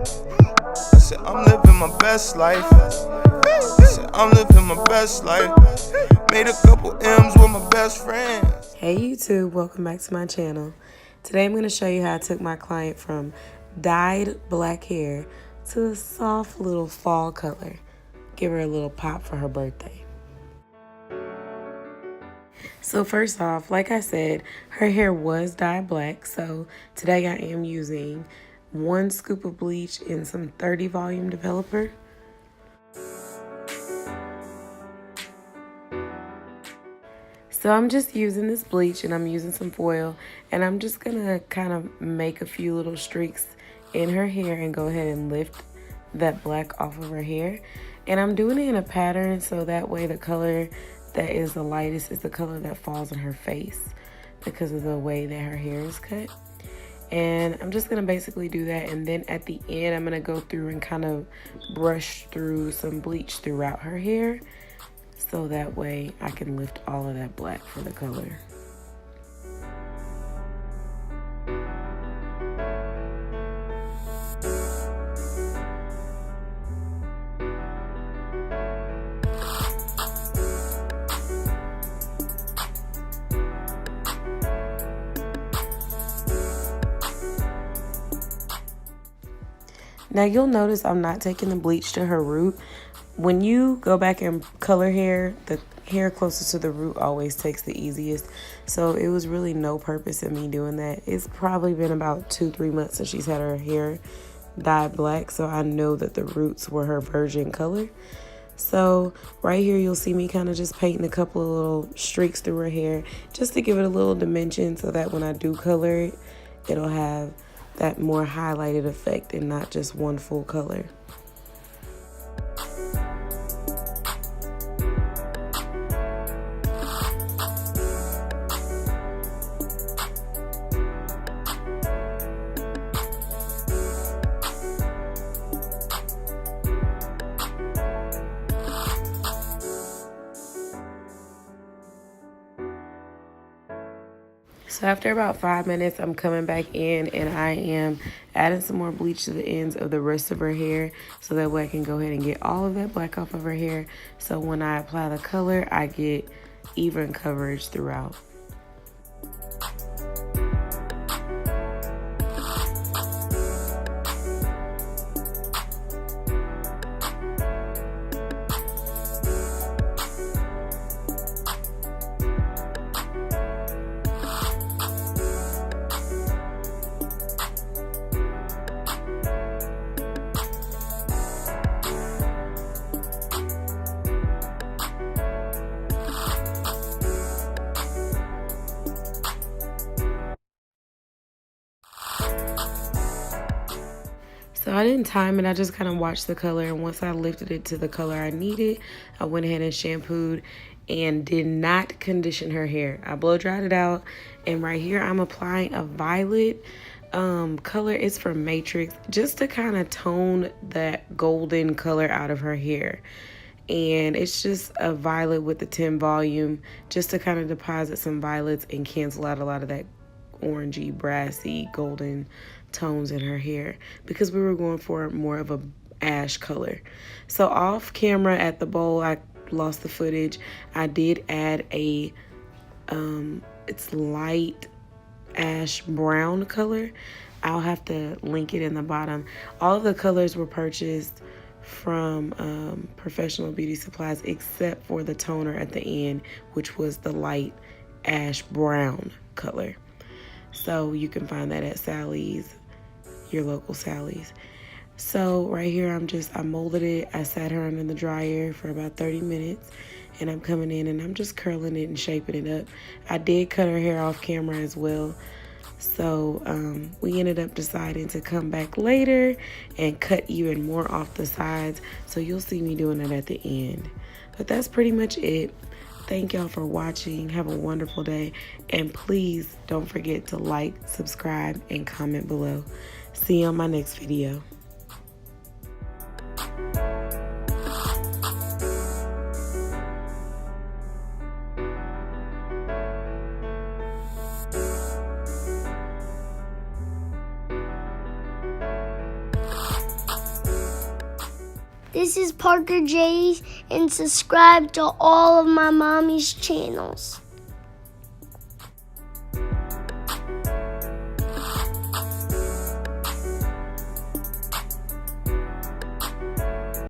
I said, I'm living my best life. I said, I'm living my best life. Made a couple M's with my best friends. Hey YouTube, welcome back to my channel. Today I'm going to show you how I took my client from dyed black hair to a soft little fall color. Give her a little pop for her birthday. So first off, like I said, her hair was dyed black. So today I am using 1 scoop of bleach and some 30 volume developer. So I'm just using this bleach and I'm using some foil, and I'm just gonna kind of make a few little streaks in her hair and go ahead and lift that black off of her hair. And I'm doing it in a pattern so that way the color that is the lightest is the color that falls on her face because of the way that her hair is cut. And I'm just gonna basically do that, and then at the end I'm gonna go through and kind of brush through some bleach throughout her hair, so that way I can lift all of that black for the color. Now you'll notice I'm not taking the bleach to her root. When you go back and color hair, the hair closest to the root always takes the easiest. So it was really no purpose in me doing that. It's probably been about 2-3 months since she's had her hair dyed black, so I know that the roots were her virgin color. So right here you'll see me kind of just painting a couple of little streaks through her hair just to give it a little dimension, so that when I do color it, it'll have that more highlighted effect and not just one full color. So after about 5 minutes, I'm coming back in and I am adding some more bleach to the ends of the rest of her hair, so that way I can go ahead and get all of that black off of her hair. So when I apply the color, I get even coverage throughout. So I didn't time it, I just kind of watched the color, and once I lifted it to the color I needed, I went ahead and shampooed and did not condition her hair. I blow dried it out, and right here I'm applying a violet color. It's from Matrix, just to kind of tone that golden color out of her hair. And it's just a violet with the 10 volume, just to kind of deposit some violets and cancel out a lot of that orangey, brassy, golden tones in her hair, because we were going for more of a ash color. So off camera at the bowl, I lost the footage, I did add a it's light ash brown color. I'll have to link it in the bottom. All of the colors were purchased from Professional Beauty Supplies, except for the toner at the end, which was the light ash brown color. So you can find that at Sally's, your local Sally's. So right here I molded it. I sat her under the dryer for about 30 minutes, and I'm coming in and I'm just curling it and shaping it up. I did cut her hair off camera as well. So we ended up deciding to come back later and cut even more off the sides. So you'll see me doing that at the end. But that's pretty much it. Thank y'all for watching. Have a wonderful day. And please don't forget to like, subscribe, and comment below. See you on my next video. This is Parker J, and subscribe to all of my mommy's channels.